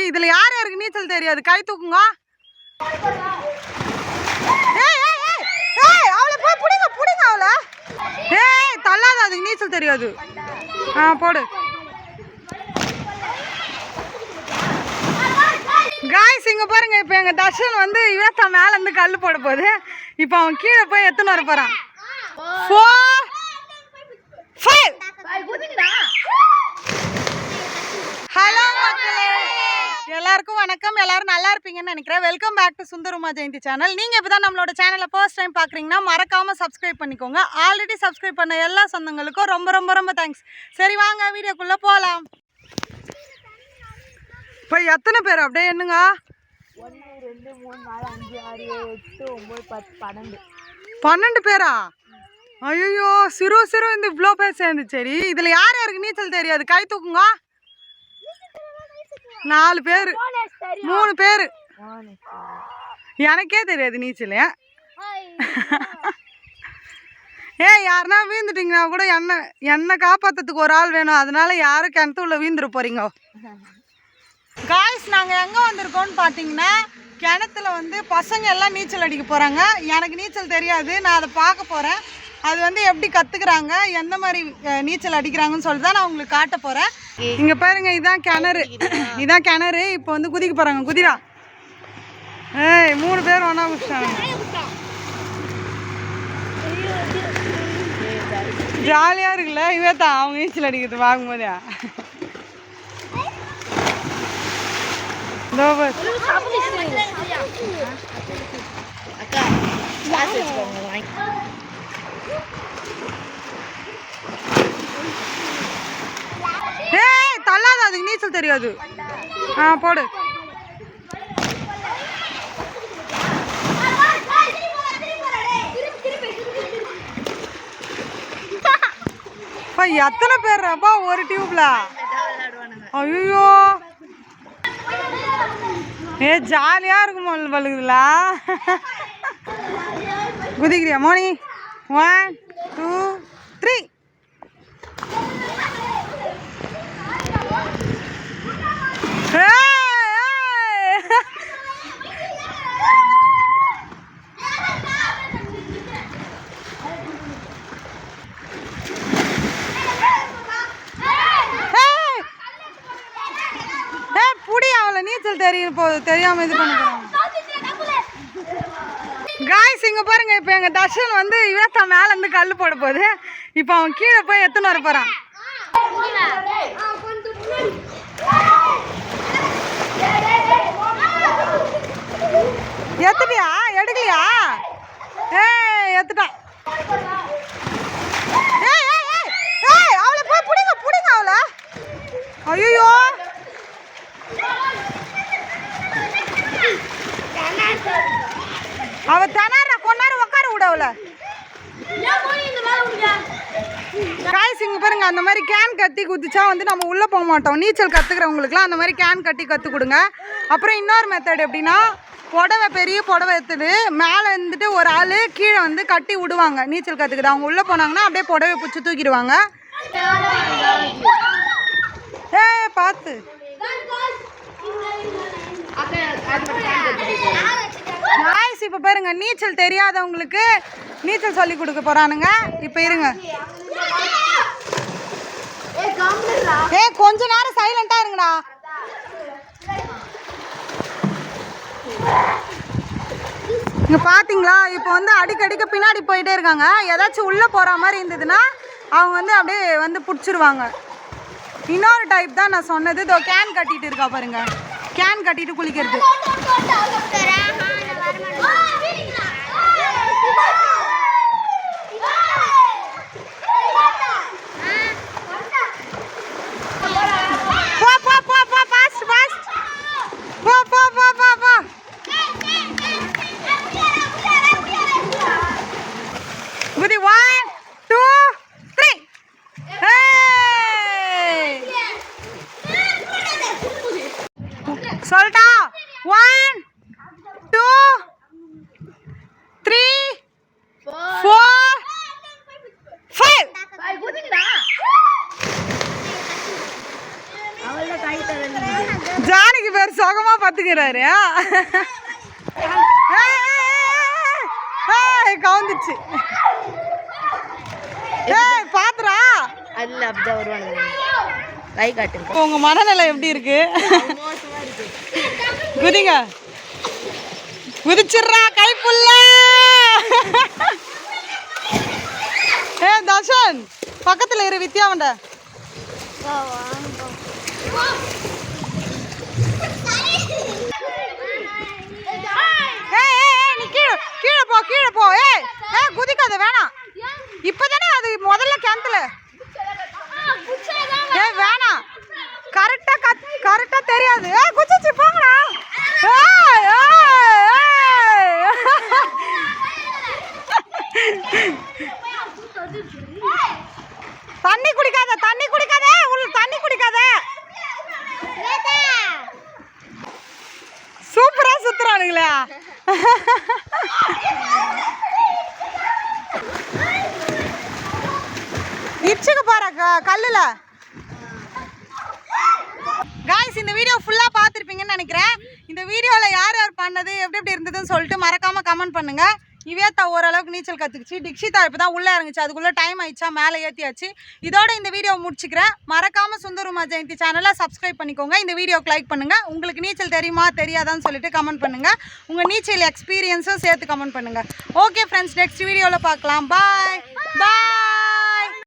இதுல யார் யாருக்கு நீச்சல் தெரியாது கை தூக்குங்க. அவளை போய் புடிங்க புடிங்க அவளை. தள்ளாத, அதுக்கு நீச்சல் தெரியாது. போடு. காய்ஸ் இங்க பாருங்க, இப்ப எங்க தர்ஷன் வந்து இவத்தா மேல இருந்து கல்லு போட போகுது. இப்ப அவன் கீழே போய் எத்தனை வர போறான். 4 5. ஹலோ மக்களே, எல்லாருக்கும் வணக்கம். எல்லாரும் நல்லா இருப்பீங்கன்னு நினைக்கிறேன். Welcome back to Sundarama Jayanthi channel. நீங்க இப்பதான் நம்மளோட சேனலை ஃபர்ஸ்ட் டைம் பாக்குறீங்கன்னா மறக்காம சப்ஸ்கிரைப் பண்ணிக்கோங்க. ஆல்ரெடி சப்ஸ்கிரைப் பண்ண எல்லா சொந்தங்களுக்கும் ரொம்ப ரொம்ப ரொம்ப தேங்க்ஸ். சரி வாங்க வீடியோக்குள்ள போலாம். இப்போ எத்தனை பேர் அப்படியே என்னங்க? 1 2 3 4 5 6 7 8 9 10 12 பேரா? ஐயோ, சிறு சிறு இந்த இவ்வளோ பேர் சேர்ந்து. சரி, இதில் யார் யாருக்கு நீச்சல் தெரியாது கை தூக்குங்க. 4 பேர் 3 பேர். எனக்கே தெரியாது நீச்சல். யாருன்னா வீழ்ந்துட்டீங்கன்னா கூட என்ன காப்பாற்றுறதுக்கு ஒரு ஆள் வேணும். அதனால யாரும் கிணத்து உள்ள வீழ்ந்துட போறீங்க. காய்ஸ், நாங்கள் எங்கே வந்திருக்கோம்னு பார்த்தீங்கன்னா, கிணத்துல வந்து பசங்க எல்லாம் நீச்சல் அடிக்க போகிறாங்க. எனக்கு நீச்சல் தெரியாது, நான் அதை பார்க்க போகிறேன். அது வந்து எப்படி கற்றுக்குறாங்க, எந்த மாதிரி நீச்சல் அடிக்கிறாங்கன்னு சொல்லி தான் நான் உங்களுக்கு காட்ட போகிறேன். இங்கே பாருங்க, இதான் கிணறு. இதான் கிணறு. இப்போ வந்து குதிக்க போகிறாங்க. குதிரா. 3 பேர் ஒன்றா குதிச்சாங்க. ஜாலியாக இருக்குல்ல? இவே தான் அவங்க நீச்சல் அடிக்கிறது பார்க்கும்போதே. தள்ளாத, அதுக்கு நீச்சல் தெரியாது. போடு. எத்தனை பேர் ரப்பா ஒரு டியூப்ல? ஐயோ, ஜாலியா இருக்கும் பழுகுதுல. குதிக்கிறியா மோனி? 1 2 3. நீச்சல் தெரியும் போது தெரியாம இது பண்ணுறோம். காய்ஸ் இங்க பாருங்க, இப்போ எங்க தர்ஷன் வந்து இவத்தா மேல இருந்து கல்லு போட போகுது. இப்போ அவன் கீழே போய் எத்தனை வர போறான். எத்துட்டியா? எடுக்கலையா? எத்துட்டான். அவளை போய் புடிங்க புடிங்க அவளை. ஐயோ, அவ தனாரா கொண்டாரு உட்கார விட அவள. காய்ஸ் இங்க பாருங்க, அந்த மாதிரி கேன் கட்டி குதிச்சா வந்து நம்ம உள்ள போக மாட்டோம். நீச்சல் கத்துக்கிறவங்களுக்குலாம் அந்த மாதிரி கேன் கட்டி கத்து கொடுங்க. அப்புறம் இன்னொரு மெத்தட் எப்படின்னா, புடவை பெரிய புடவை எடுத்துட்டு மேலே இருந்துட்டு ஒரு ஆள் கீழே வந்து கட்டி விடுவாங்க. நீச்சல் கற்றுக்கிட்டு அவங்க உள்ளே போனாங்கன்னா அப்படியே புடவை பிடிச்சி தூக்கிடுவாங்க. பார்த்து காய்ஸ் இப்போ பாருங்க, நீச்சல் தெரியாதவங்களுக்கு நீச்சல் சொல்லி கொடுக்க போறானுங்க. இப்போ இருங்க, கொஞ்ச நேரம் சைலண்டா இருங்கடா. இங்க பாத்தீங்களா, இப்போ வந்து அடிக்கடிக்க பின்னாடி போயிட்டே இருக்காங்க. ஏதாச்சும் உள்ள போற மாதிரி இருந்ததுன்னா அவங்க வந்து அப்படியே வந்து பிடிச்சிருவாங்க. இன்னொரு டைப் தான் நான் சொன்னது. இதோ கேன் கட்டிட்டு இருக்கா பாருங்க, கேன் கட்டிட்டு குளிக்கிறது. குதி. 1 2 3. சொல்லிட்டா? 1 2 3 4 5. ஜானகி பேர் சுகமா பத்துக்கிறாரு. கவுந்துச்சு. ஏய் பாத்துறா. அல்ல அப்படிதான் வருவானுங்க. கை காட்டுங்க. உங்க மனநிலை எப்படி இருக்கு? குதிங்க. குதிச்சிடுறா கை புள்ள. ஏ தர்ஷன் பக்கத்துல இரு வித்யாவண்ட. கீழே போ கீழே போ. ஏய் குதிக்காத வேணாம். இப்பதானே அது முதல்ல கிணத்துல. ஏய் வேணாம். கரெக்டா தெரியாது. ஏய் குதிச்சு போங்கடா. தண்ணி குடிக்காத தண்ணி குடிக்காத தண்ணி குடிக்காத. சூப்பரா சுத்துறானுங்களே. இச்சுக்கு போற கல்லுல. காய்ஸ் இந்த வீடியோ ஃபுல்லாக பார்த்துருப்பீங்கன்னு நினைக்கிறேன். இந்த வீடியோவில் யார் யார் பண்ணது எப்படி இருந்ததுன்னு சொல்லிட்டு மறக்காமல் கமெண்ட் பண்ணுங்கள். இவேத்தா ஓரளவுக்கு நீச்சல் கற்றுக்குச்சு. டிக்ஷிதா இப்போ தான் உள்ளே இறங்குச்சு. அதுக்குள்ளே டைம் ஆயிடுச்சா மேலே ஏற்றியாச்சு. இதோட இந்த வீடியோ முடிச்சுக்கிறேன். மறக்காமல் சுந்தருமா ஜெயந்தி சேனலை சப்ஸ்கிரைப் பண்ணிக்கோங்க. இந்த வீடியோக்கு லைக் பண்ணுங்கள். உங்களுக்கு நீச்சல் தெரியுமா தெரியாதான்னு சொல்லிட்டு கமெண்ட் பண்ணுங்கள். உங்கள் நீச்சல் எக்ஸ்பீரியன்ஸும் சேர்த்து கமெண்ட் பண்ணுங்கள். ஓகே ஃப்ரெண்ட்ஸ், நெக்ஸ்ட் வீடியோவில் பார்க்கலாம். பாய் பாய்.